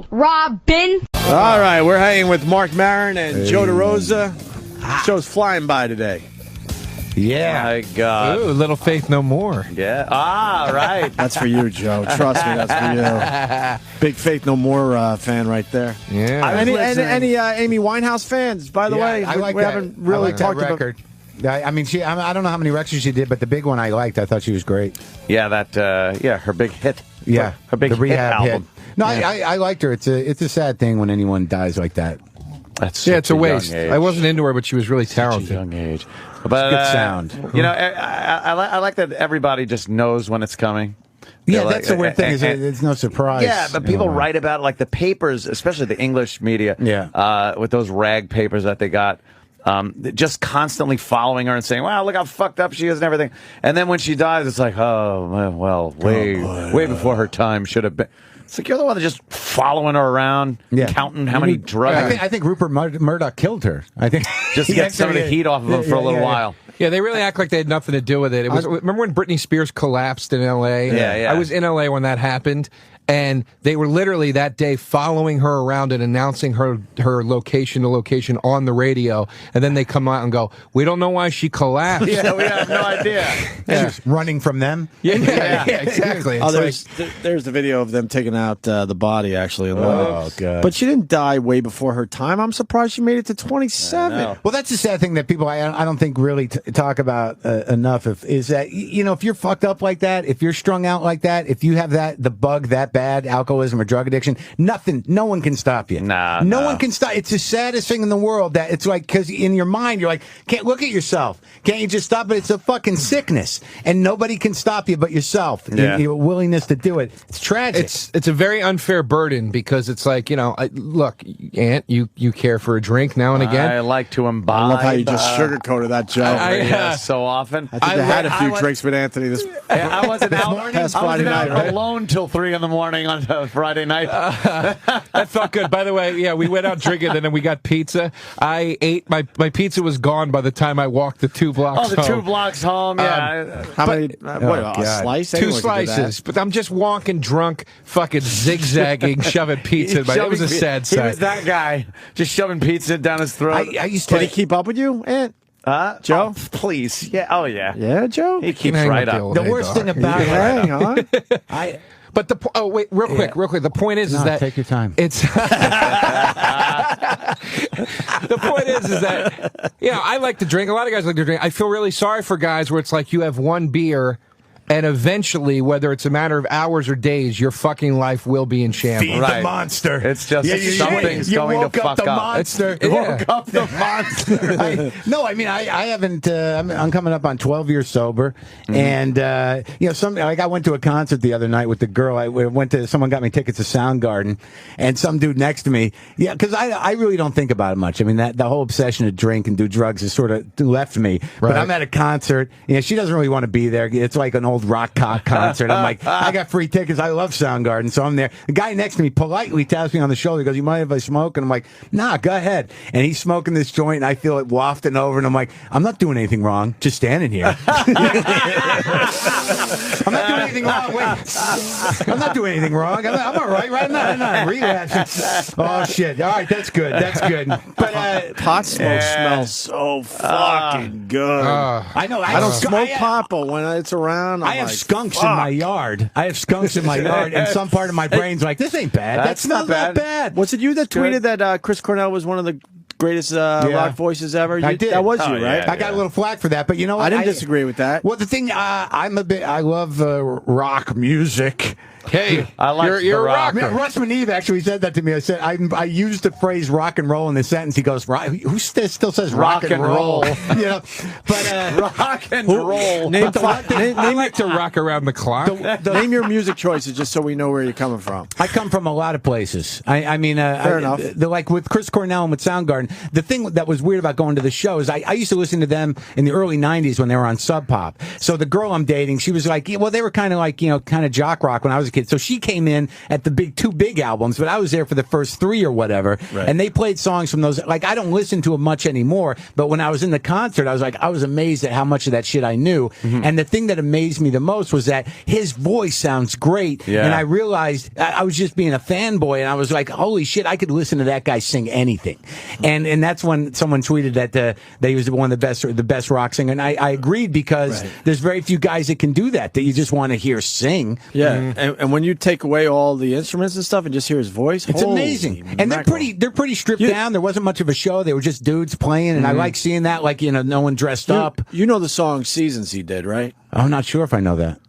Robin. All right, we're hanging with Marc Maron and Joe Derosa. Show's flying by today. Yeah. My God. Ooh, Little Faith No More. Yeah. Right. That's for you, Joe. Trust me, that's for you. Big Faith No More fan right there. Yeah. Any Amy Weinhouse fans, by the way? I like we that. haven't really talked that record. I mean, I don't know how many records she did, but the big one I liked. I thought she was great. Yeah, her big hit. Yeah, her big the Rehab hit album. No, I liked her. It's a sad thing when anyone dies like that. That's it's a waste. I wasn't into her, but she was really talented. Such a young age. But good sound. You know, I like that everybody just knows when it's coming. Yeah, that's the weird thing. Is it's no surprise. Yeah, but people write about it, like the papers, especially the English media. Yeah. With those rag papers that they got. Just constantly following her and saying, wow, look how fucked up she is and everything. And then when she dies, it's like, oh, well, way before her time should have been. It's like you're the one that's just following her around, counting how many drugs. I think Rupert Murdoch killed her. I think just to get some of the heat off of him for a little while. Yeah, they really act like they had nothing to do with it. Remember when Britney Spears collapsed in L.A.? Yeah. I was in L.A. when that happened, and they were literally that day following her around and announcing her location to location on the radio, and then they come out and go, we don't know why she collapsed. Yeah, we have no idea. Just running from them? Yeah, exactly. There's the video of them taking out the body, actually. Oh, God. But she didn't die way before her time. I'm surprised she made it to 27. Well, that's the sad thing that people, I don't think, really talk about enough, is that, if you're fucked up like that, if you're strung out like that, if you have the bug that bad, alcoholism or drug addiction, no one can stop you. No one can stop. It's the saddest thing in the world that it's like, because in your mind, you're like, can't look at yourself. Can't you just stop it? It's a fucking sickness, and nobody can stop you but yourself. Your willingness to do it. It's tragic. It's a very unfair burden because it's like, look, Aunt, you care for a drink now and again. I like to imbibe. I love how you just sugarcoated that, Joe. So often. I think I had a few drinks with Anthony this I wasn't out, past Friday night, right? alone till 3 in the morning on Friday night. That felt good. By the way, we went out drinking and then we got pizza. I ate, my pizza was gone by the time I walked the 2 blocks home. 2 blocks home, yeah. How many? A slice? 2 slices. But I'm just walking drunk, fucking zigzagging, shoving pizza in my. It was a sad sight. He was that guy, just shoving pizza down his throat. I used to. Can he keep up with you, Aunt? Joe? Oh, please. Yeah. Oh, yeah. Yeah, Joe? He keeps right up. The worst thing about it, But real quick. The point is that take your time. It's the point is that I like to drink. A lot of guys like to drink. I feel really sorry for guys where it's like you have one beer, and eventually, whether it's a matter of hours or days, your fucking life will be in shambles. Feed the monster. It's just something's going to fuck up. You woke up the monster. No, I mean, I haven't. I'm coming up on 12 years sober, and I went to a concert the other night with the girl. Someone got me tickets to Soundgarden, and some dude next to me. Yeah, because I really don't think about it much. I mean, the whole obsession to drink and do drugs has sort of left me. Right. But I'm at a concert. She doesn't really want to be there. It's like an old rock concert. I'm like, I got free tickets. I love Soundgarden, so I'm there. The guy next to me politely taps me on the shoulder. He goes, "You mind if I smoke?" And I'm like, "Nah, go ahead." And he's smoking this joint, and I feel it wafting over, and I'm like, "I'm not doing anything wrong. Just standing here." I'm not doing anything wrong. Wait, I'm not doing anything wrong. I'm all right, right? I'm not relapsing. Oh shit! All right, that's good. But pot smoke smells so fucking good. I know. I don't smoke pot, but when it's around, I have skunks in my yard. And some part of my brain's like, this ain't bad. That's not that bad. Was it you that tweeted that Chris Cornell was one of the greatest rock voices ever? I did. That was you, right? I got a little flack for that, but you know what? I didn't disagree with that. Well, the thing, I love rock music. Hey, I like you're a rocker. Russ Maneve actually said that to me. I said I used the phrase rock and roll in the sentence. He goes, who still says rock and roll? But rock and roll. I like to rock around the clock. Name your music choices just so we know where you're coming from. I come from a lot of places. I mean, fair enough. Like with Chris Cornell and with Soundgarden, the thing that was weird about going to the show is I used to listen to them in the early 90s when they were on Sub Pop. So the girl I'm dating, she was like, well, they were kind of like, kind of jock rock when I was a kid. So she came in at the two big albums, but I was there for the first 3 or whatever. Right. And they played songs from those. Like, I don't listen to them much anymore, but when I was in the concert, I was amazed at how much of that shit I knew. Mm-hmm. And the thing that amazed me the most was that his voice sounds great. Yeah. And I realized I was just being a fanboy, and I was like, holy shit, I could listen to that guy sing anything. And that's when someone tweeted that he was one of the best rock singer. And I agreed, because there's very few guys that can do that you just want to hear sing. Yeah, and when you take away all the instruments and stuff and just hear his voice, it's amazing. And they're pretty stripped down. There wasn't much of a show. They were just dudes playing, and I like seeing that, like, no one dressed up. You know the song Seasons he did, right? I'm not sure if I know that.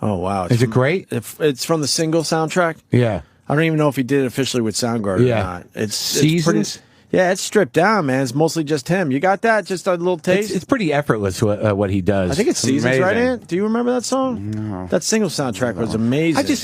Oh, wow. Is it great? It's from the single soundtrack. Yeah. I don't even know if he did it officially with Soundgarden or not. It's Seasons? Yeah, it's stripped down, man. It's mostly just him. You got that? Just a little taste? It's pretty effortless what he does. I think it's Seasons, right, amazing. Ant? Do you remember that song? No. That single soundtrack was amazing. I just,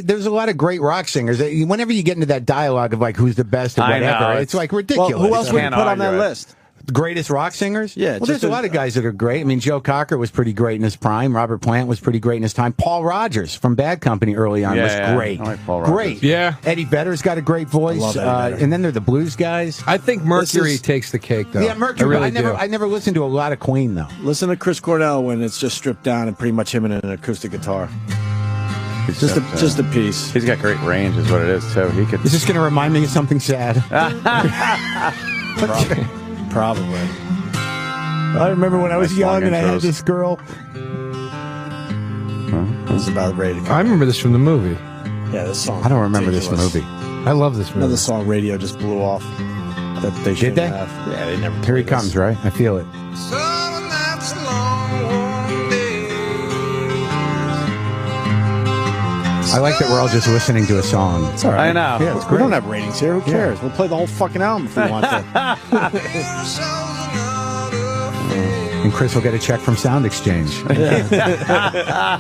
there's a lot of great rock singers. Whenever you get into that dialogue of, like, who's the best or I whatever, know, it's like ridiculous. Well, who else would you Can't put on that argue it. list? Greatest rock singers? Yeah, Well, just there's a lot of guys that are great. I mean, Joe Cocker was pretty great in his prime. Robert Plant was pretty great in his time. Paul Rogers from Bad Company early on was great. I like Paul Rogers. Great. Yeah. Eddie Vedder's got a great voice. love Eddie Vedder. And then there are the blues guys. I think Mercury takes the cake, though. Yeah, Mercury. I really do. I never listened to a lot of Queen, though. Listen to Chris Cornell when it's just stripped down and pretty much him and an acoustic guitar. Just a piece. He's got great range, is what it is, too. He could. Is this going to remind me of something sad? Probably. I remember when I was Nice young long and I had intros. this girl. It's about ready to come. I remember this from the movie. Yeah, this song. I don't remember this ridiculous. movie. I love this movie. Another song radio just blew off. That they Did they? shouldn't have. Yeah, they never. Here he played this. comes, right? I feel it. I like that we're all just listening to a song. It's all right. I know. Yeah, it's We great. don't have ratings here. Who cares? We'll play the whole fucking album if we want to. And Chris will get a check from Sound Exchange. Yeah,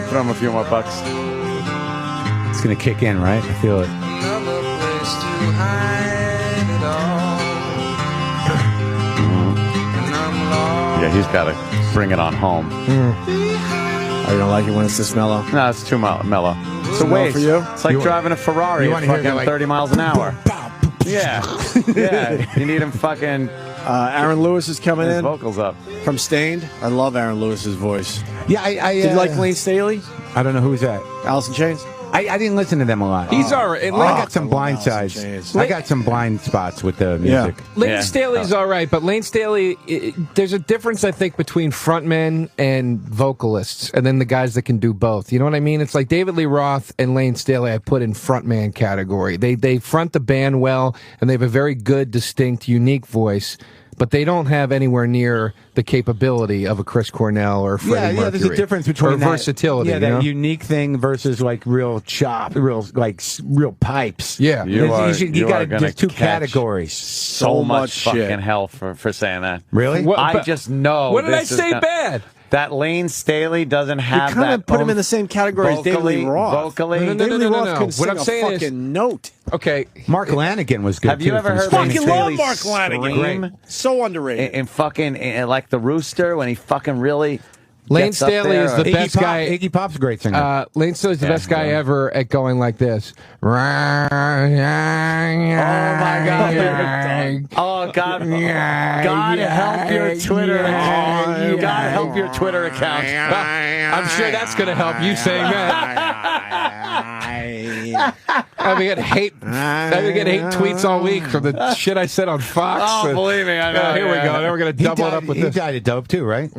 throw him a few more bucks. It's going to kick in, right? I feel it. Yeah, he's got to bring it on home. Oh, you don't like it when it's this mellow? No, it's too mellow. It's a mellow waste. for you? It's like driving a Ferrari you at wanna hear fucking the, like, 30 miles an hour. Yeah. Yeah. You need him fucking Aaron Lewis is coming his in vocals up. from Stained. I love Aaron Lewis's voice. Yeah, Did you like Lane Staley? I don't know who's that. Alice in Chains? I didn't listen to them a lot. He's all right. I got some blind Alice in sides. Chains. I got some blind spots with the music. Lane Yeah. Staley's all right, but Lane Staley, there's a difference, I think, between frontmen and vocalists, and then the guys that can do both. You know what I mean? It's like David Lee Roth and Lane Staley I put in frontman category. They front the band well, and they have a very good, distinct, unique voice, but they don't have anywhere near the capability of a Chris Cornell or Freddie Mercury. There's a difference between or that, versatility. Yeah, you that know? unique thing versus like real chop, real pipes. Yeah. You got gonna there's two catch categories. So much shit. fucking hell for saying that. Really? What- I but- just know. What did I this is say not- bad? That Lane Staley doesn't You have kind that. of put him in the same category as David Lee Roth. Vocally. No, no, David Lee Roth couldn't What sing I'm a saying is- fucking note. Okay. Mark Lanigan was good. Have you too, ever from heard Screaming Fucking Lane love Staley Mark Lanigan. scream? So underrated. And fucking like the Rooster when he fucking really. Lane gets up Staley there, is the or- best guy. Iggy Pop's a great singer. Lane Staley's the best guy yeah. ever at going like this. Oh my God. Oh God! God help your Twitter account. God help your Twitter account. I'm sure that's going to help you saying that. I've been getting hate tweets all week from the shit I said on Fox. Oh, believe me, I know. Here we go. Now we're going to double it up with he this. died of dope too, right?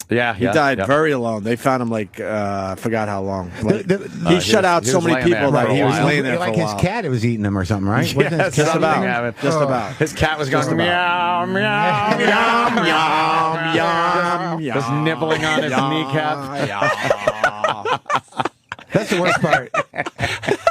Yeah, He died very alone. They found him like I forgot how long. Like, he shut out he so was many laying there people that for a he was while. laying there Like for a his while. cat was eating him or something, right? Wasn't his Yes, cat Just eating about. him? happened. Just about. His cat was going Just meow, meow, Yum, yum, yum, just nibbling on his kneecap. kneecap. That's the worst part.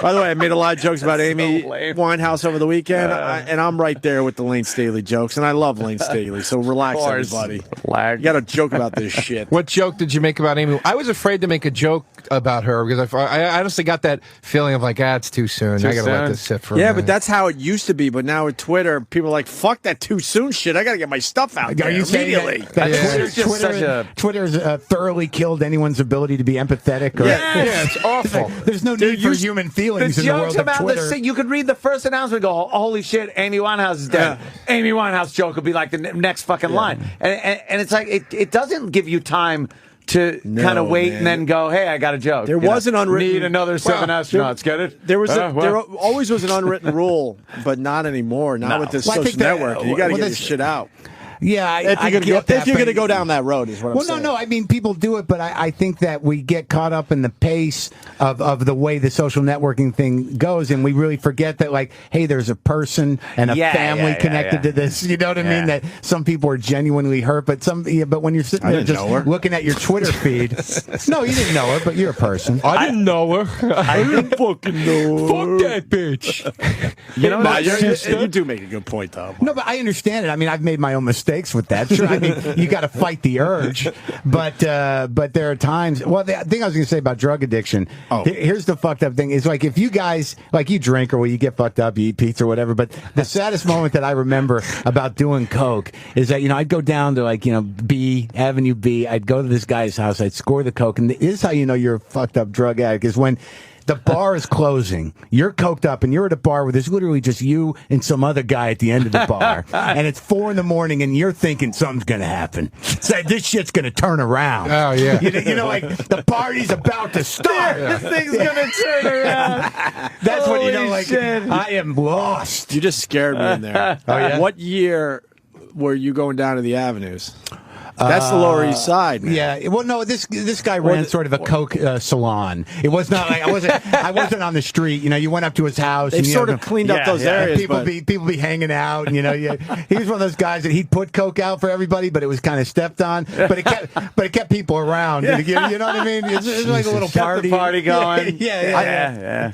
By the way, I made a lot of jokes about Amy so lame. Winehouse over the weekend, and I'm right there with the Lane Staley jokes, and I love Lane Staley, so relax, everybody. Lag. You got to joke about this shit. What joke did you make about Amy? I was afraid to make a joke about her because I honestly got that feeling of like, it's too soon. I got to let this sit for a minute. But that's how it used to be. But now with Twitter, people are like, fuck that too soon shit. I got to get my stuff out there immediately. Twitter's thoroughly killed anyone's ability to be empathetic. Or, Yeah, it's awful. There's no need for human feelings in the world of Twitter. You could read the first announcement and go, holy shit, Amy Winehouse is dead. Amy Winehouse joke would be like the next fucking line. And it's like, it doesn't give you time to kind of wait and then go, hey, I got a joke. There was an unwritten... Need another 7 astronauts, get it? There always was an unwritten rule, but not anymore. Not with this social network. You got to get your shit out. Yeah, if you're going to go down that road, is what I'm saying. No. I mean, people do it, but I think that we get caught up in the pace of the way the social networking thing goes, and we really forget that, like, hey, there's a person and a family connected to this. You know what I mean? That some people are genuinely hurt, but but when you're sitting there just looking at your Twitter feed, no, you didn't know her, but you're a person. I didn't know her. I didn't fucking know her. Fuck that bitch. You do make a good point, though. No, but I understand it. I mean, I've made my own mistakes with that. Sure, I mean, you got to fight the urge, but there are times. Well, the thing I was going to say about drug addiction. Here's the fucked up thing: is like if you guys like you drink or you get fucked up, you eat pizza or whatever. But the saddest moment that I remember about doing coke is that I'd go down to Avenue B. I'd go to this guy's house. I'd score the coke, and this is how you know you're a fucked up drug addict is when the bar is closing. You're coked up, and you're at a bar where there's literally just you and some other guy at the end of the bar. And it's 4 a.m, and you're thinking something's going to happen. So this shit's going to turn around. Oh, yeah. You know, like the party's about to start. This thing's going to turn around. That's Holy when you know, like, shit. I am lost. You just scared me in there. Oh, yeah? What year were you going down to the avenues? That's the Lower East Side, man. Yeah. Well, no, this guy ran sort of a coke salon. It was not like I wasn't on the street. You went up to his house. They've and, sort of cleaned up those areas. People be hanging out. And, he was one of those guys that he'd put coke out for everybody, but it was kind of stepped on. But it kept people around. You know what I mean? It's like a little party. Kept the party going. Yeah.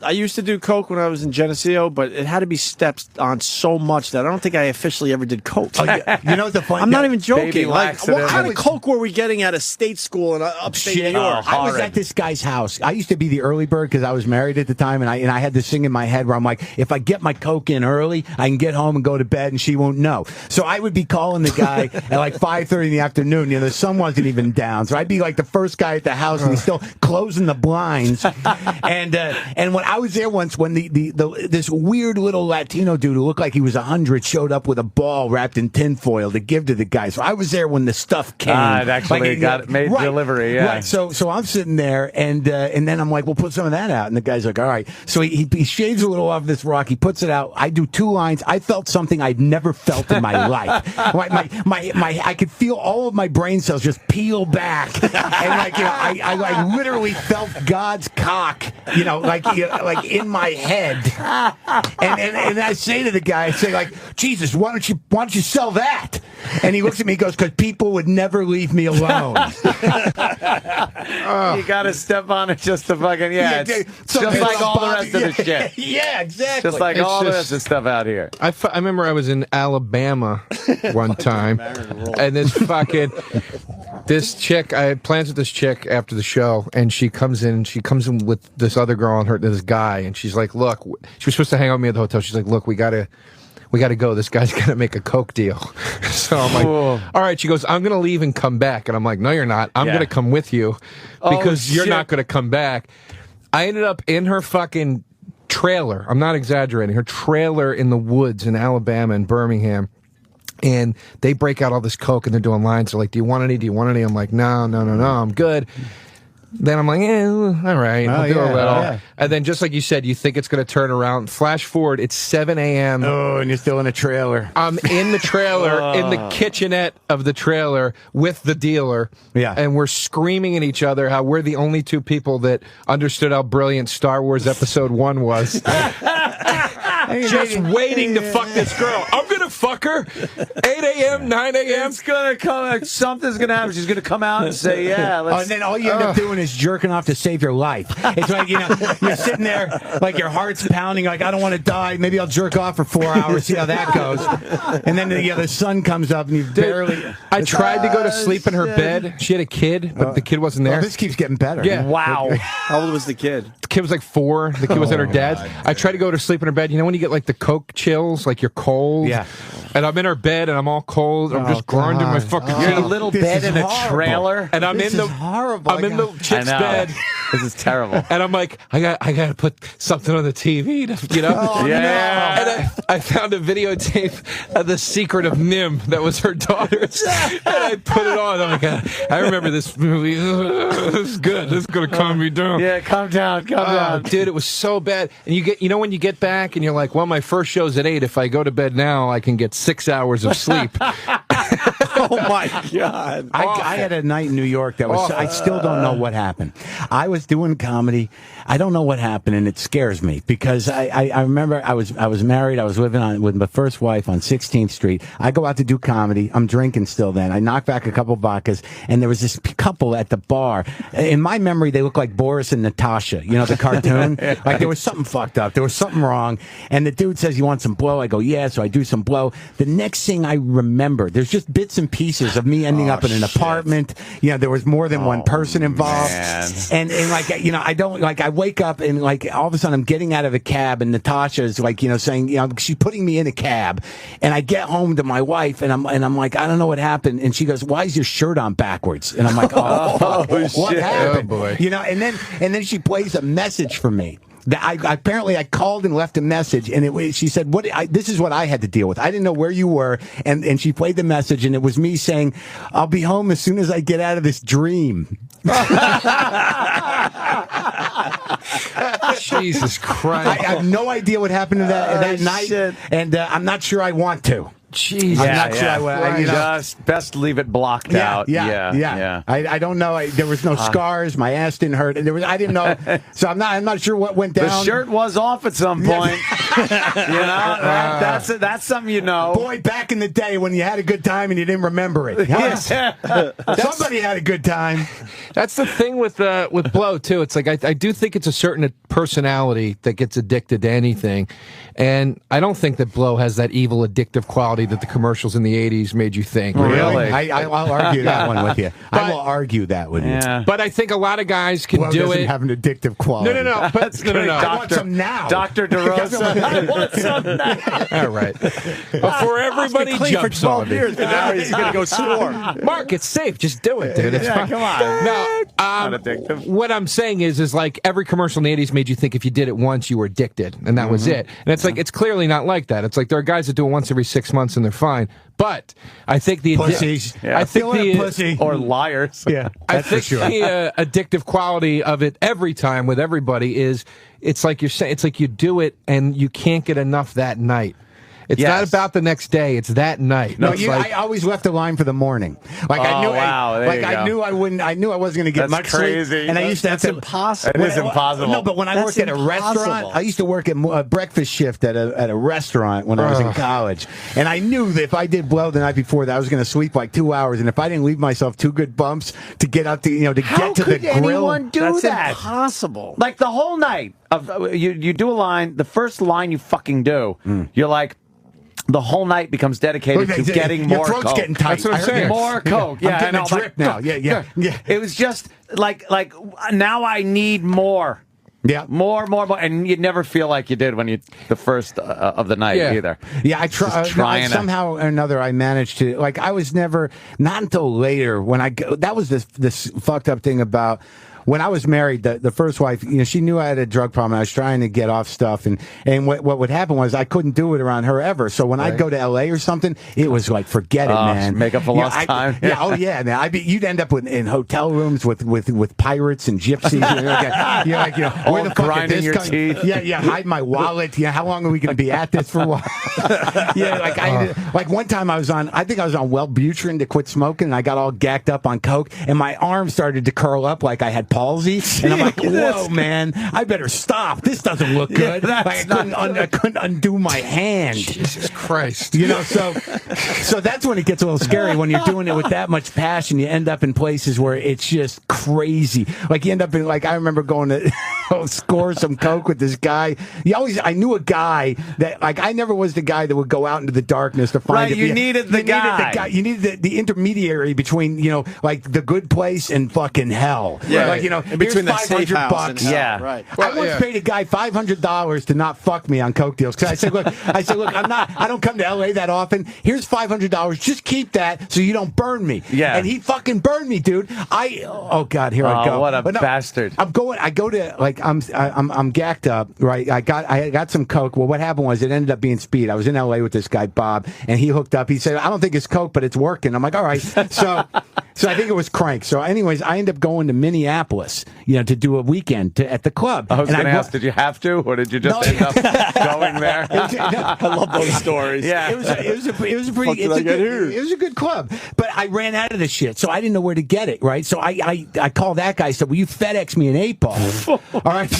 I used to do coke when I was in Geneseo, but it had to be stepped on so much that I don't think I officially ever did coke. Oh, yeah. You know what the funny? I'm not even joking. Like, laxative. what kind of coke were we getting at a state school in upstate New York? I was at this guy's house. I used to be the early bird because I was married at the time, and I had this thing in my head where I'm like, if I get my coke in early, I can get home and go to bed, and she won't know. So I would be calling the guy at like 5:30 in the afternoon. The sun wasn't even down, so I'd be like the first guy at the house, and he's still closing the blinds. And when I was there once, when this weird little Latino dude who looked like he was 100 showed up with a ball wrapped in tinfoil to give to the guy. So I was there when the stuff came. It actually made delivery. Yeah. Right. So I'm sitting there, and then I'm like, "Well, put some of that out." And the guy's like, "All right." So he shaves a little off this rock. He puts it out. I do 2 lines. I felt something I'd never felt in my life. I could feel all of my brain cells just peel back, and I literally felt God's cock, like in my head. And I say to the guy, I say like, Jesus, why don't you sell that? And he looks at me and goes, because people would never leave me alone. You got to step on it just to fucking, just like all the rest of the shit. Yeah, exactly. Just like all the rest of the stuff out here. I remember I was in Alabama one time, and this chick, I had plans with this chick after the show, and she comes in with this other girl and this guy, and she's like, look, she was supposed to hang out with me at the hotel. She's like, look, we gotta go. This guy's gonna make a coke deal. So I'm like, all right. She goes, I'm gonna leave and come back. And I'm like, no, you're not. I'm gonna come with you because you're not gonna come back. I ended up in her fucking trailer. I'm not exaggerating. Her trailer in the woods in Alabama and Birmingham. And they break out all this coke and they're doing lines. They're like, do you want any? Do you want any? I'm like, no, I'm good. Then I'm like, all right, I'll do a little. Yeah. And then just like you said, you think it's going to turn around. Flash forward, it's 7 a.m. Oh, and you're still in a trailer. I'm in the trailer, in the kitchenette of the trailer with the dealer. Yeah. And we're screaming at each other how we're the only 2 people that understood how brilliant Star Wars Episode 1 was. just waiting to fuck this girl. I'm going to fuck her. 8 a.m., 9 a.m. It's going to come. Something's going to happen. She's going to come out and say, yeah. And then all you end up doing is jerking off to save your life. It's like, you're sitting there, like your heart's pounding, like, I don't want to die. Maybe I'll jerk off for 4 hours, see how that goes. And then the sun comes up and you barely... I tried to go to sleep in her bed. She had a kid, but the kid wasn't there. Well, this keeps getting better. Yeah. Wow. How old was the kid? The kid was like 4. The kid was at her dad's. I tried to go to sleep in her bed. You know when you get like the coke chills, like you're cold? Yeah. And I'm in her bed and I'm all cold. I'm just grinding my fucking You're in a teeth. little bed in a trailer. And I'm This in the is horrible. I'm in the chick's I know. bed. This is terrible. And I'm like, I got to put something on the TV, to, Yeah. And I found a videotape of The Secret of Nim that was her daughter's, and I put it on. I'm like, I remember this movie. This is good. This is gonna calm me down. Yeah, calm down, calm down. Dude, it was so bad. And when you get back and you're like, well, my first show's at 8. If I go to bed now, I can get 6 hours of sleep. Oh my God! I had a night in New York that was. I still don't know what happened. I was doing comedy. I don't know what happened, and it scares me because I remember I was married. I was living with my first wife on 16th Street. I go out to do comedy. I'm drinking still then. I knock back a couple vodkas, and there was this couple at the bar. In my memory, they looked like Boris and Natasha. You know the cartoon. Like there was something fucked up. There was something wrong. And the dude says, "You want some blow?" I go, "Yeah." So I do some blow. The next thing I remember, there's just bits and pieces of me ending up in an apartment. There was more than one person involved. Man. And like, I don't, like, I wake up and like all of a sudden I'm getting out of a cab and Natasha is like, saying, she's putting me in a cab, and I get home to my wife and I'm like, I don't know what happened. And she goes, "Why is your shirt on backwards?" And I'm like, "Oh, fuck. What happened?" Oh, boy. And then she plays a message for me. Apparently I called and left a message, and she said, this is what I had to deal with. I didn't know where you were, and she played the message, and it was me saying, "I'll be home as soon as I get out of this dream." Jesus Christ. I have no idea what happened to that night, shit. and I'm not sure I want to. Jesus. I'm not sure I would. Just best leave it blocked out. Yeah. I don't know. There was no scars. My ass didn't hurt. I didn't know. So I'm not sure what went down. The shirt was off at some point. That's something you know. Boy, back in the day when you had a good time and you didn't remember it. Somebody had a good time. That's the thing with blow too. It's like I do think it's a certain personality that gets addicted to anything, and I don't think that blow has that evil addictive quality that the commercials in the 80s made you think. Really? I'll argue that one with you. I will argue that with you. But I think I think a lot of guys can do doesn't it. have an addictive quality. No. No. I want some now. Dr. Derosa. I want some now. All right. Before everybody jumps on me. years, but now he's going to go score. Mark, it's safe. Just do it, dude. It's fine. Come on. No, Not addictive. what I'm saying is like every commercial in the 80s made you think if you did it once, you were addicted, and that was it. And it's like, it's clearly not like that. It's like there are guys that do it once every 6 months and they're fine. But I think the Pussies. I think the pussy. Or liars. Yeah, I think the addictive quality of it every time with everybody is it's like you're saying, it's like you do it and you can't get enough that night. It's not about the next day. It's that night. No, I always left a line for the morning. Like I knew, I knew I wouldn't. I knew I wasn't going to get much crazy. sleep. And I used to have to. Impossible. It is impossible. No, but when I worked at a restaurant, I used to work at a breakfast shift at a restaurant when I was in college, and I knew that if I did blow the night before, that I was going to sleep like 2 hours, and if I didn't leave myself 2 good bumps to get up to get to the grill, anyone do that? Impossible. Like the whole night of you do a line. The first line you fucking do, you're like. The whole night becomes dedicated to getting more Your throat's coke. getting tight. That's what I'm saying. More coke. Yeah, I'm getting a drip now. Yeah. It was just like now I need more. Yeah, more, and you never feel like you did when the first of the night either. Yeah, I try. Somehow or another, I managed to. I was never, not until later when that was this fucked up thing about. When I was married, the first wife, she knew I had a drug problem. I was trying to get off stuff, and what would happen was I couldn't do it around her ever. So when I'd go to L.A. or something, it was like, forget it, man. Make up for lost time. Man. You'd end up in hotel rooms with pirates and gypsies. Where the fuck grinding is this your coming? teeth. Yeah, hide my wallet. Yeah, how long are we going to be at this for a while? One time I think I was on Wellbutrin to quit smoking, and I got all gacked up on coke, and my arm started to curl up like I had palsy, and I'm like, whoa, man, I better stop. This doesn't look good. I couldn't undo my hand. Jesus Christ. You know, so that's when it gets a little scary when you're doing it with that much passion. You end up in places where it's just crazy. Like you end up in, like, I remember going to score some coke with this guy. I knew a guy that, like, I never was the guy that would go out into the darkness to find Right, it. you needed the guy. You needed the intermediary between, you know, like the good place and fucking hell. Yeah, like, you know, in between here's the safe house $500. and hell. Yeah. Right. I once paid a guy $500 to not fuck me on coke deals because I said, look, I don't come to LA that often. Here's $500. Just keep that so you don't burn me. Yeah. And he fucking burned me, dude. Oh God, here I go. What a bastard. I go to, like, I'm gacked up, right? I got some coke. Well, what happened was it ended up being speed. I was in LA with this guy Bob, and he hooked up. He said, I don't think it's coke, but it's working. I'm like, all right. So I think it was crank. So anyways, I ended up going to Minneapolis, you know, to do a weekend at the club. I was going to ask, did you have to, or did you just end up going there? I love those stories. Yeah. It was a pretty. It was a good club, but I ran out of the shit, so I didn't know where to get it. Right, so I called that guy. Said, "Will you FedEx me an 8-ball?" All right.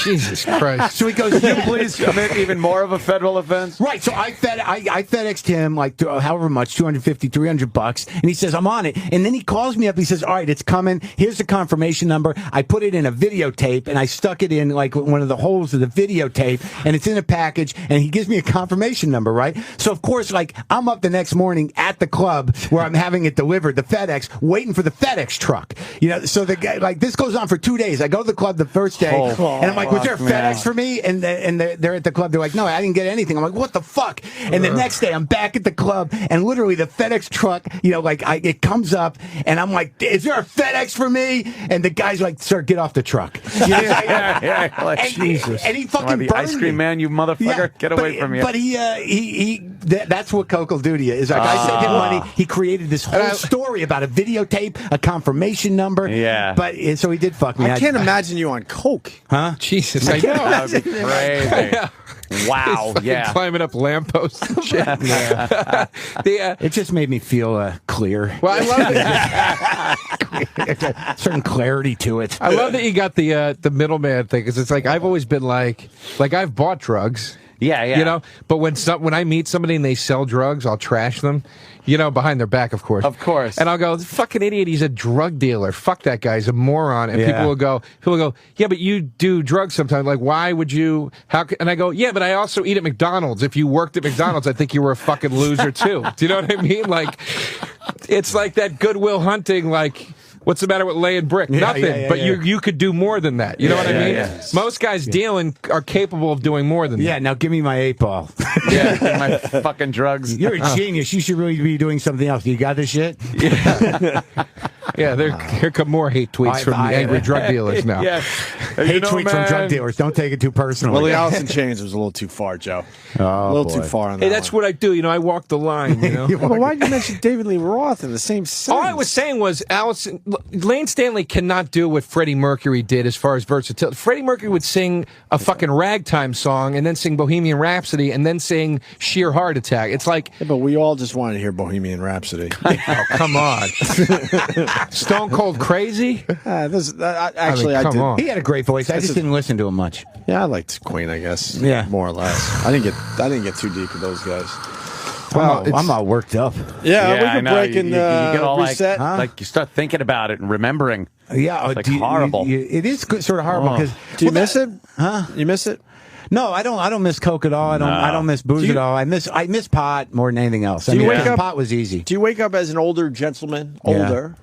Jesus Christ. So he goes, Can you please commit even more of a federal offense? Right, so I FedExed him like however much, $250, $300, and he says, I'm on it. And then he calls me up. He says, all right, it's coming. Here's the confirmation number. I put it in a videotape, and I stuck it in like one of the holes of the videotape, and it's in a package, and he gives me a confirmation number, right? So, of course, like, I'm up the next morning at the club where I'm having it delivered, the FedEx, waiting for the FedEx truck. You know, so the guy, like, this goes on for 2 days. I go to the club the first day, and I'm like, was there a FedEx for me? And they're at the club. They're like, no, I didn't get anything. I'm like, what the fuck? And the next day, I'm back at the club, and literally the FedEx truck, you know, like, it comes up, and I'm like, is there a FedEx for me? And the guy's like, sir, get off the truck. You know, Like, and, Jesus. And he fucking the burned ice cream me. man, you motherfucker. Get away from me. But that's what Coke will do to you. Is like, I sent him money. He created this whole story about a videotape, a confirmation number. Yeah. But so he did fuck me. I can't imagine you on coke. Huh? Jesus, I know. That would be crazy. Wow. Fucking Yeah. climbing up lampposts and shit. It just made me feel clear. Well, I love it. Certain clarity to it. I love that you got the middleman thing, because it's like I've always been like I've bought drugs. Yeah. You know, but when I meet somebody and they sell drugs, I'll trash them. You know, behind their back, of course. Of course. And I'll go, fucking idiot, he's a drug dealer. Fuck that guy, he's a moron. And people will go, yeah, but you do drugs sometimes. Like, why would you? And I go, yeah, but I also eat at McDonald's. If you worked at McDonald's, I think you were a fucking loser too. Do you know what I mean? Like, it's like that Goodwill Hunting, like, what's the matter with laying brick? Nothing. But you could do more than that. You know what I mean? Yeah. Most guys dealing are capable of doing more than that. Yeah, now give me my 8-ball. Yeah. My fucking drugs. You're a genius. You should really be doing something else. You got this shit? Yeah, here come more hate tweets from angry drug dealers now. Yeah. Hate tweets from drug dealers. Don't take it too personally. Well, the Alice in Chains was a little too far, Joe. Oh, a little boy. too far on that. Hey, that's what I do. You know, I walk the line, you know? Well, why did you mention David Lee Roth in the same sentence? All I was saying was Lane Stanley cannot do what Freddie Mercury did as far as versatility. Freddie Mercury would sing a fucking ragtime song and then sing Bohemian Rhapsody and then sing Sheer Heart Attack. It's like... Yeah, but we all just wanted to hear Bohemian Rhapsody. Oh, come on. Stone Cold Crazy? Actually, I come did. on. He had a great voice. I just didn't listen to him much. Yeah, I liked Queen, I guess. Yeah. More or less. I didn't get too deep with those guys. I'm all worked up. Yeah, we I can know. break and you get all reset. like you start thinking about it and remembering. Yeah, It's like horrible. It is sort of horrible because. Do you miss it? Huh? You miss it? No, I don't miss Coke at all. I don't miss booze at all. I miss pot more than anything else. I mean, wake up- pot was easy. Do you wake up as an older gentleman, older,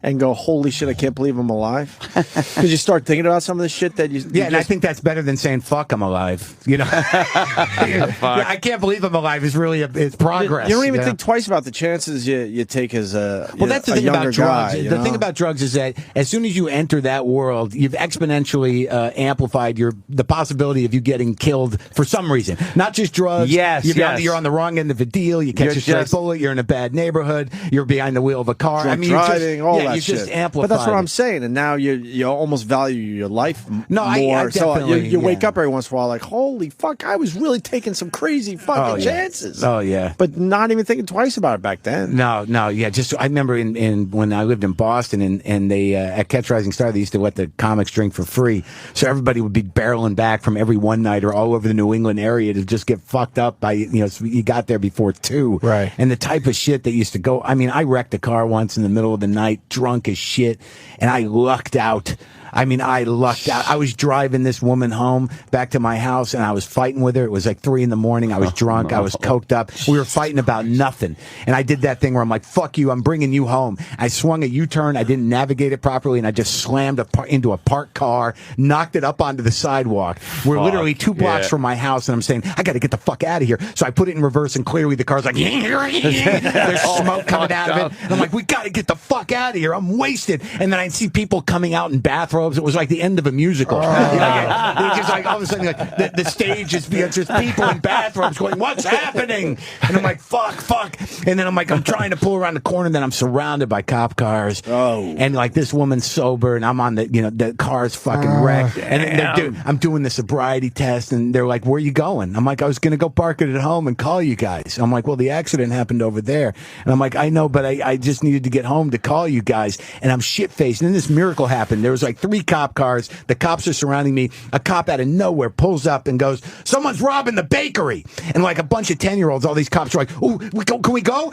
and go, holy shit, I can't believe I'm alive? Because you start thinking about some of the shit that you... Yeah, and I think that's better than saying, fuck, I'm alive. You know? I can't believe I'm alive is really it's progress. You don't even think twice about the chances you take as that's the thing younger about drugs. guy. The thing about drugs is that as soon as you enter that world, you've exponentially amplified the possibility of you getting killed for some reason. Not just drugs. Yes, you're on the wrong end of a deal. You catch a stray bullet. You're in a bad neighborhood. You're behind the wheel of a car. Drunk driving, all that you shit. just amplify. But that's what I'm saying. And now you almost value your life more. I so you wake up every once in a while like, holy fuck, I was really taking some crazy fucking chances. Oh yeah. But not even thinking twice about it back then. No, yeah. Just I remember in when I lived in Boston, and they at Catch Rising Star, they used to let the comics drink for free. So everybody would be barreling back from every one nighter all over the New England area to just get fucked up by so you got there before 2. Right. And the type of shit that used to go. I mean, I wrecked a car once in the middle of the night, drunk as shit, and I lucked out. I lucked out. I was driving this woman home back to my house, and I was fighting with her. It was like 3 a.m. I was drunk. I was coked up. We were fighting about nothing. And I did that thing where I'm like, fuck you, I'm bringing you home. I swung a U-turn. I didn't navigate it properly, and I just slammed into a parked car, knocked it up onto the sidewalk. We're literally 2 blocks from my house, and I'm saying, I got to get the fuck out of here. So I put it in reverse, and clearly the car's like, there's smoke coming out of it. And I'm like, we got to get the fuck out of here. I'm wasted. And then I see people coming out in bathrobes. It was like the end of a musical. It's just like all of a sudden, like the stage is just people in bathrobes going, "What's happening?" And I'm like, "Fuck!" And then I'm trying to pull around the corner, and then I'm surrounded by cop cars. And like this woman's sober, and I'm on the car's fucking wrecked. And I'm doing the sobriety test, and they're like, "Where are you going?" I'm like, "I was going to go park it at home and call you guys." I'm like, "Well, the accident happened over there," and I'm like, "I know, but I just needed to get home to call you guys." And I'm shit faced. And then this miracle happened. There was like 3 cop cars. The cops are surrounding me. A cop out of nowhere pulls up and goes, "Someone's robbing the bakery." And like a bunch of 10-year-olds, all these cops are like, "Oh, can we go?"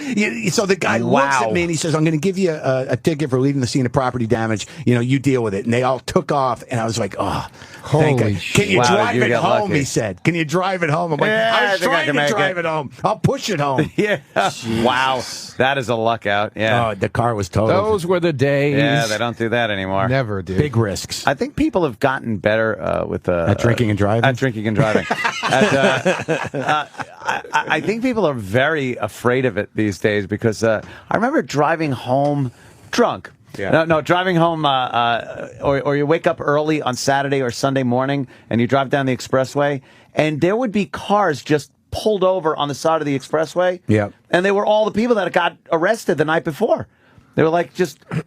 So the guy looks at me and he says, "I'm going to give you a ticket for leaving the scene of property damage. You deal with it." And they all took off. And I was like, "Oh, holy shit. Can you drive it home?" He said, "Can you drive it home?" I'm like, "I was trying to drive it home. I'll push it home." Yeah. Wow. That is a luck out. Yeah. Oh, the car was totaled. Those were the days. Yeah, they don't do that anymore. Never, dude. Big risks. I think people have gotten better with at drinking and driving. At drinking and driving. I think people are very afraid of it these days because I remember driving home drunk. Yeah. No, driving home, or you wake up early on Saturday or Sunday morning and you drive down the expressway, and there would be cars just pulled over on the side of the expressway. Yeah. And they were all the people that got arrested the night before. They were like,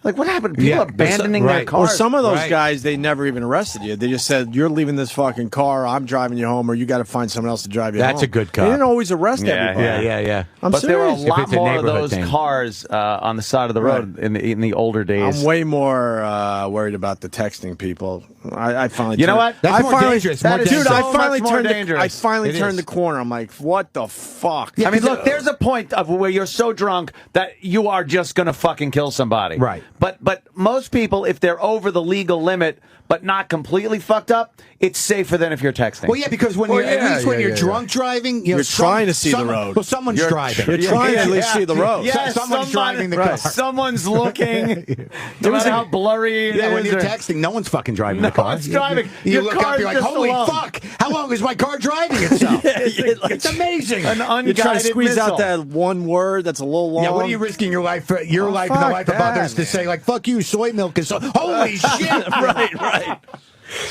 what happened? People abandoning their cars. Or some of those guys, they never even arrested you. They just said, "You're leaving this fucking car. I'm driving you home, or you got to find someone else to drive you home." That's a good cop. They didn't always arrest everybody. Yeah. I'm but serious. there were a lot more of neighborhood those cars on the side of the road in the older days. I'm way more worried about the texting people. I finally. You know what? That's more dangerous. Dude, I finally much more dangerous. I finally turned the corner. I'm like, what the fuck? I mean, look, there's a point of where you're so drunk that you are just going to fucking kill somebody. Right. But most people, if they're over the legal limit but not completely fucked up, it's safer than if you're texting. Well, yeah, because when you're drunk driving, you're trying to see the road. Well, someone's driving. You're trying to at least see the road. Yeah, someone's driving the car. Someone's looking. No matter how blurry it is. When you're texting, no one's fucking driving the car. No one's driving. You look up, you're like, holy fuck, how long is my car driving itself? It's amazing. An unguided You're trying to squeeze missile. out that one word that's a little long. Yeah, what are you risking your life, and the life of others to say, like, fuck you, soy milk is so... Holy shit! Right.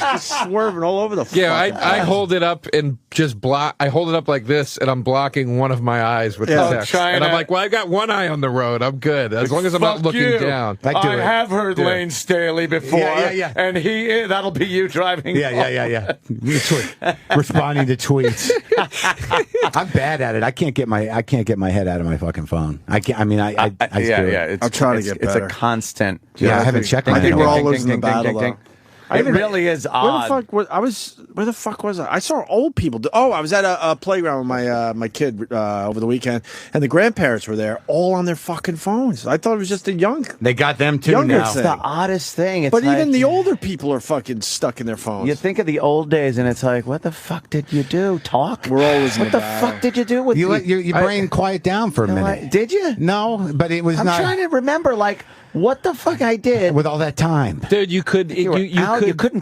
Just swerving all over the fuck. Yeah, I hold it up and just block. I hold it up like this, and I'm blocking one of my eyes with the text. And I'm like, well, I got one eye on the road. I'm good as long as I'm not looking down. I have heard Lane Staley before. Yeah. And that'll be you driving. Yeah. Responding to tweets. I'm bad at it. I can't get my head out of my fucking phone. I can't. I mean, I I'm trying to get better. It's a constant. Yeah, I haven't checked my I think head. we're all losing the battle, though. It really is odd. Where the fuck was I? I saw old people. I was at a playground with my kid over the weekend, and the grandparents were there, all on their fucking phones. I thought it was just a young. They got them too younger now. thing. It's the oddest thing. It's but like, even the older people are fucking stuck in their phones. You think of the old days, and it's like, what the fuck did you do? Talk? We're always in what the fuck did you do with you? Let your brain quiet down for a minute. Did you? No, but it was I'm not. trying to remember, like, what the fuck I did with all that time. Dude, you couldn't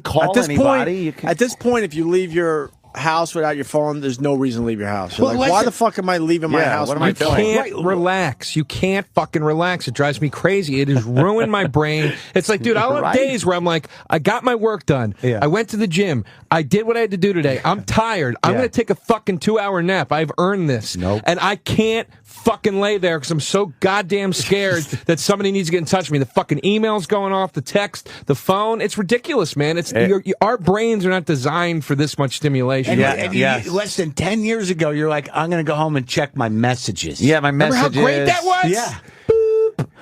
call anybody. At this point, if you leave your house without your phone, there's no reason to leave your house. You're Well, like, why listen- the fuck am I leaving my house? what am with I my doing? phone? Can't relax. You can't fucking relax. It drives me crazy. It has ruined my brain. It's like, dude, I'll have Right. days where I'm like, I got my work done. Yeah. I went to the gym. I did what I had to do today. I'm tired. I'm Yeah. going to take a fucking 2-hour nap. I've earned this. Nope. And I can't fucking lay there because I'm so goddamn scared that somebody needs to get in touch with me. The fucking email's going off, the text, the phone. It's ridiculous, man. It's our brains are not designed for this much stimulation. And, Yeah, and yes. less than 10 years ago, you're like, I'm going to go home and check my messages. Yeah, my Remember messages. how great that was? Yeah.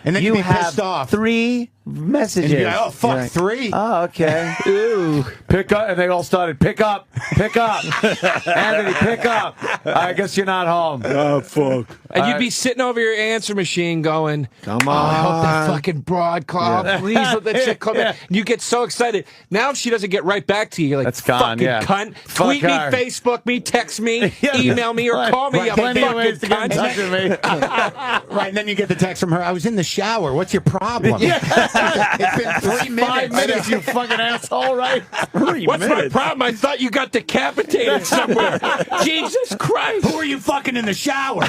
And then You you'd be have pissed off. 3 messages. And you'd be like, oh, fuck, You're like, 3? Oh, okay. Ew. Pick up, and they all started, pick up, Anthony, pick up. I guess you're not home. Oh, fuck. And you'd be sitting over your answer machine going, Come oh, I hope on. that fucking broad call. Please let that chick come back. And you get so excited. Now if she doesn't get right back to you, you're like, That's gone, fucking yeah. cunt. Fuck Tweet her. me, Facebook me, text me, email me, or call me, you Plenty of fucking ways to get in touch cunt. with me. Right, and then you get the text from her, I was in the shower. What's your problem? It's been 3 minutes. 5 minutes, you fucking asshole, right? What's my problem? I thought you got decapitated somewhere. Jesus Christ. Who are you fucking in the shower?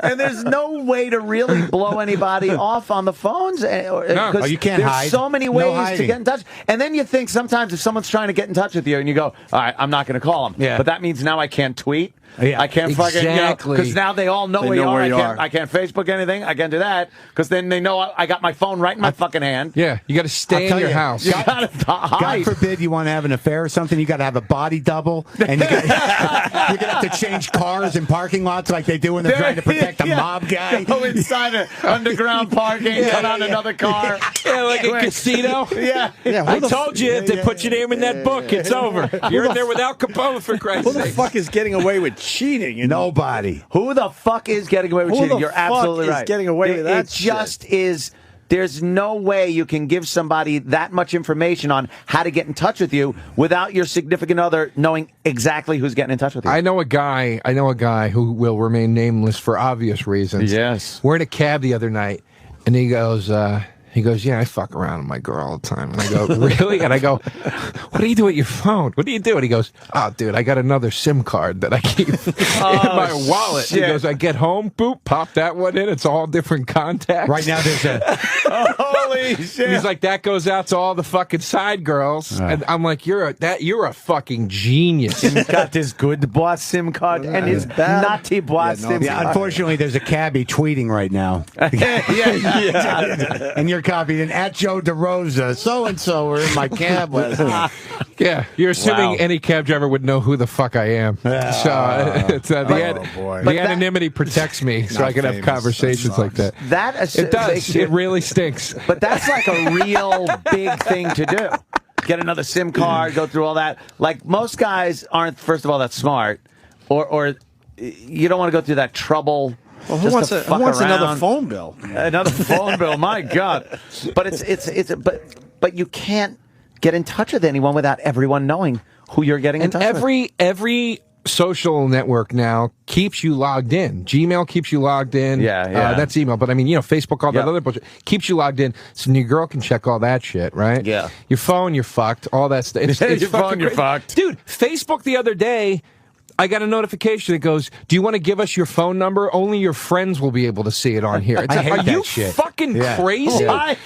And there's no way to really blow anybody off on the phones. No. Oh, you can't there's hide. so many No ways to hiding. get in touch. And then you think sometimes if someone's trying to get in touch with you and you go, all right, I'm not going to call them. Yeah. But that means now I can't tweet. Yeah. I can't fucking, Exactly. because now they all know, They where, know you where are. you are. I can't Facebook anything. I can't do that because then they know I got my phone right in my fucking hand. Yeah, you got to stay I'll in tell your you, house. You gotta God hide. forbid you want to have an affair or something. You got to have a body double, and you're gonna have to change cars in parking lots like they do when they're trying to protect a Yeah. mob guy. Go inside an underground parking, cut on another car. Yeah, like a Quick. casino. Yeah. I told you, if they put your name in that book, it's over. You're in there without Capone, for Christ's Who the sake. fuck is getting away with cheating? Nobody. Who the fuck is getting away with Who cheating? the You're fuck absolutely is right. getting away with that It just is. There's no way you can give somebody that much information on how to get in touch with you without your significant other knowing exactly who's getting in touch with you. I know a guy who will remain nameless for obvious reasons. Yes. We're in a cab the other night, and he goes, yeah, I fuck around with my girl all the time. And I go, really? And I go, what do you do with your phone? What do you do? And he goes, oh, dude, I got another SIM card that I keep in my wallet. shit. He goes, I get home, boop, pop that one in. It's all different contacts. Right now, there's a Holy shit. And he's like, that goes out to all the fucking side girls. And I'm like, you're a fucking genius. He's got this good boss SIM card and his naughty boss SIM yeah. card. Unfortunately, there's a cabbie tweeting right now, yeah. and you're copied in at Joe DeRosa. So and so were in my cab last night. Yeah, you're assuming Wow. any cab driver would know who the fuck I am. So it's, boy. the anonymity protects me, so I can have famous. conversations That like that. It does. It really stinks. But that's like a real big thing to do. Get another SIM card, go through all that. Like most guys aren't, first of all, that smart, or you don't want to go through that trouble. Well, who just wants, to fuck another around. phone bill? Another phone bill. My God! But but you can't get in touch with anyone without everyone knowing who you're getting in And touch with. every social network now keeps you logged in. Gmail keeps you logged in. Yeah. That's email. But I mean, Facebook, all that Yep. other bullshit keeps you logged in. So your girl can check all that shit, right? Yeah. Your phone, you're fucked. All that stuff. It's Your fucking phone, you're crazy. fucked. Dude, Facebook the other day, I got a notification that goes, "Do you want to give us your phone number? Only your friends will be able to see it on here." It's I like, hate are that you shit. fucking Yeah. crazy? What?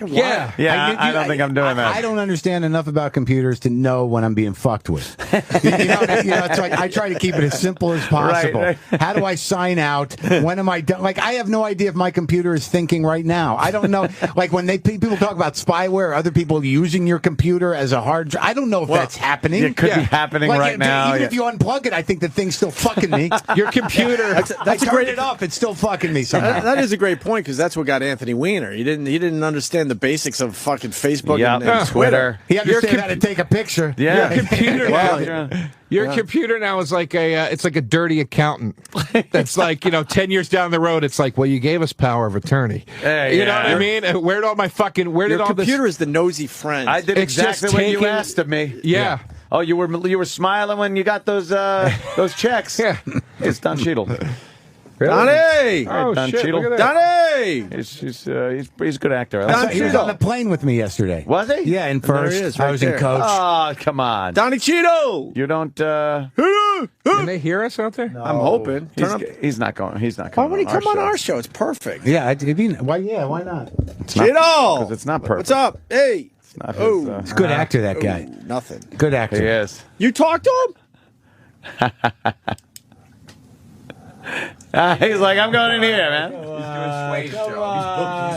Yeah. Yeah, I don't think I'm doing that. I don't understand enough about computers to know when I'm being fucked with. It's like I try to keep it as simple as possible. Right. How do I sign out? When am I done? Like, I have no idea if my computer is thinking right now. I don't know. Like, when people talk about spyware, other people using your computer as a hard drive, I don't know if that's happening. It could be happening Like, right now. Even Yeah. if you unplug it, I think the thing's still fucking me. Your computer. I turned it off. It's still fucking me somehow. That is a great point because that's what got Anthony Weiner. He didn't understand the basics of fucking Facebook Yep. and Twitter. He understands how to take a picture. Yeah. Your computer now. Yeah. Your computer now is like it's like a dirty accountant. That's like, 10 years down the road, it's like, well, you gave us power of attorney. Hey, you know yeah. what I mean? Where did all my fucking, where Your did all computer this? is the nosy friend. I did It's just exactly what you taking- asked of me. Yeah. Oh, you were smiling when you got those checks. Yeah. It's Don Cheatle. Really? Donnie! Oh, Don shit, Cheatle. look at that. Donnie! He's a good actor. I Don like He was Cheatle. on the plane with me yesterday. Was he? Yeah, in there he first. is, I right was there. in coach. Oh, come on. Donnie Cheatle! You don't. Can they hear us out there? I'm hoping. Turn up. He's not going. He's not Why coming. would he come on show. our show? It's perfect. Yeah, why not? Cheatle! Because it's not perfect. What's up? Hey! It's not Oh. his, He's a good actor, that guy. Ooh, nothing. Good actor. he is. You talked to him? He's like, I'm going in here, man.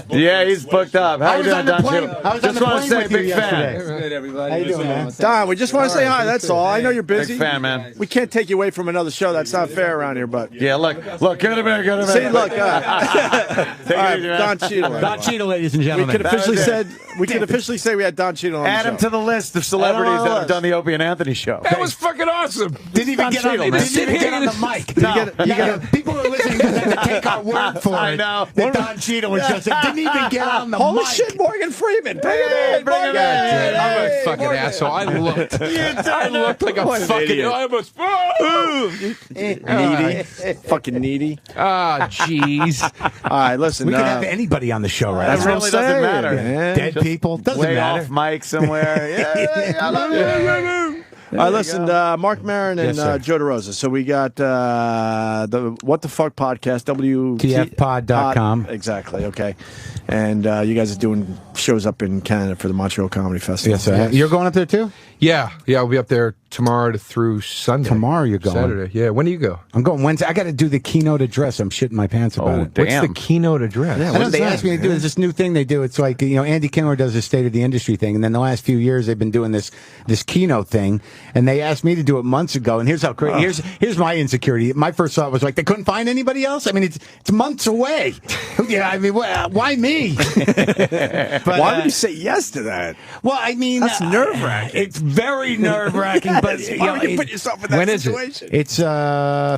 Yeah, he's booked up. How I you was doing, on the Don plane. Cheatle? I was on Just the want to plane say, with you big fan. yesterday. Good, everybody. How you doing, man? Don, we just want to say hi. That's all. I know you're busy. Big fan, man. We can't take you away from another show. That's not fair around here, but. Yeah, look, get him in, get him in. See, look. Take All it right, easy, man. Don Cheatle. Don Cheatle, ladies and We gentlemen. could officially That was it. say we had Don Cheatle on Add the him show. to the list of celebrities Add him on the that have list. done the Opie and Anthony show. That was fucking awesome. Didn't even get on Cheatle, man. the mic. You People are listening to have to take our word for it. I know. That Don Cheatle was just didn't even get on the Holy mic. shit, Morgan Freeman. Bring him in. bring him Morgan. in. I'm a Hey, fucking Morgan. asshole. I looked like a What an fucking. idiot. I almost. Needy. Fucking needy. Ah, jeez. All right, listen. We could have anybody on the show right That's It now. what I'm really doesn't saying. matter. man. Dead people. Doesn't Way matter. off mic somewhere. Yeah, I love you. All right, listen, Marc Maron and Yes, sir. Joe DeRosa. So we got the What the Fuck podcast, TFpod.com. Exactly, okay. And you guys are doing shows up in Canada for the Montreal Comedy Festival. Yes, sir. You're going up there too? Yeah, I'll be up there tomorrow through Sunday. Tomorrow you're going? Saturday. Yeah. When do you go? I'm going Wednesday. I got to do the keynote address. I'm shitting my pants about Oh, it. damn. What's the keynote address? Yeah, I know is they that? asked me to do this new thing they do. It's like, Andy Kindler does a state of the industry thing, and then the last few years they've been doing this keynote thing, and they asked me to do it months ago. And here's how crazy. Here's my insecurity. My first thought was like, they couldn't find anybody else. I mean, it's months away. Yeah, I mean, why me? But, Why would you say yes to that? Well, I mean, That's nerve-wracking. It's very nerve-wracking. But Why would you put yourself in that when is it? situation? it's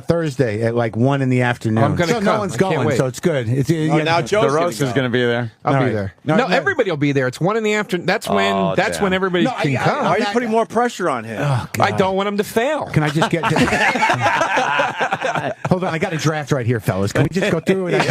Thursday at like 1 in the afternoon. I'm gonna so no come. one's I can't going, wait. so it's good. It's, now Joe's The roast is going to be there. I'll All be right. there. No, No, no. everybody will be there. It's 1 in the afternoon. That's when. Oh, That's damn. when everybody No, can come. Why are you putting more pressure on him? I don't want him to fail. Can I just get? Hold on, I got a draft right here, fellas. Can we just go through it?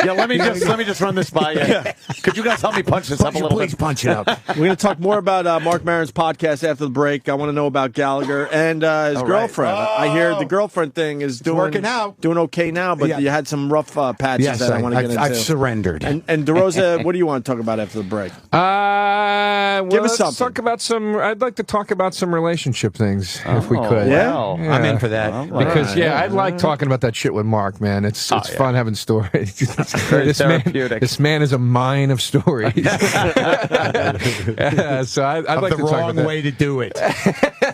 Yeah, let me just run this by you. Could you guys help me punch this up a little Please bit? punch it up. We're going to talk more about Marc Maron's podcast after the break. I want to know about Gallagher and his girlfriend. I hear the girlfriend thing is doing working out. doing okay now, but Yeah. you had some rough patches Yes, that I want to get into. I've surrendered. And DeRosa, what do you want to talk about after the break? Well, Give us let's something. talk about some. I'd like to talk about some relationship things if we Oh, could. Yeah? wow. I'm in for that. Because I like talking about that shit with Mark, man. It's fun having stories. this therapeutic. This man is a mine of stories. So I'd like the to talk about wrong that. way to do it.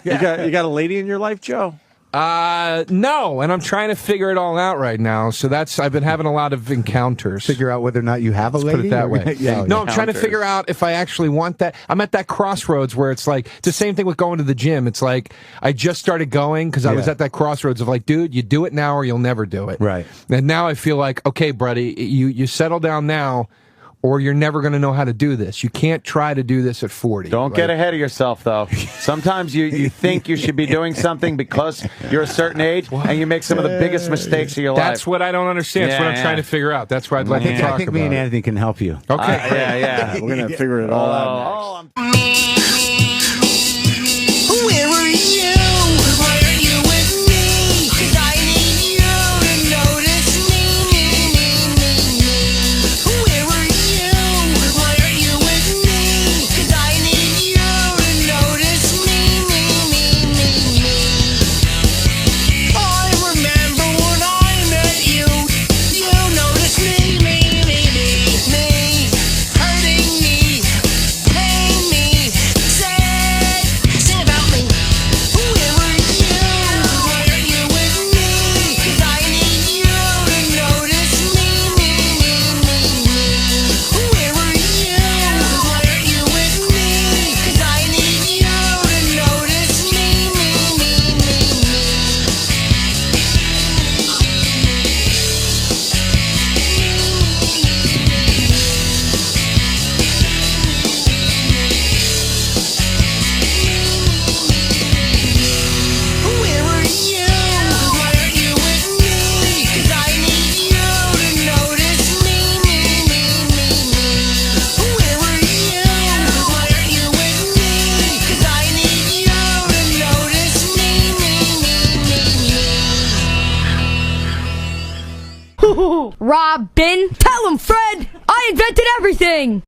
You got a lady in your life, Joe? No, and I'm trying to figure it all out right now. So I've been having a lot of encounters. Figure out whether or not you have a lady. Put it that way. Yeah. No, I'm trying to Encounters. figure out if I actually want that. I'm at that crossroads where it's like, it's the same thing with going to the gym. It's like, I just started going because I was Yeah. at that crossroads of like, dude, you do it now or you'll never do it. Right. And now I feel like, okay, buddy, you settle down now or you're never going to know how to do this. You can't try to do this at 40. Don't get ahead of yourself, though. Sometimes you think you should be doing something because you're a certain age, and you make some of the biggest mistakes of your That's life. what I don't understand. That's what I'm Yeah, trying yeah. to figure out. That's why I'd like to talk I think about me and it. Anthony can help you. Okay. Yeah. We're going to figure it all out. Oh, Where were you? Why aren't you with me? 'Cause I need you to notice me. Where were you? Why aren't you with me? 'Cause I need you to notice me. I remember when I met you. You noticed me. Hurting me, paying me, Robin, tell him, Fred. I invented everything.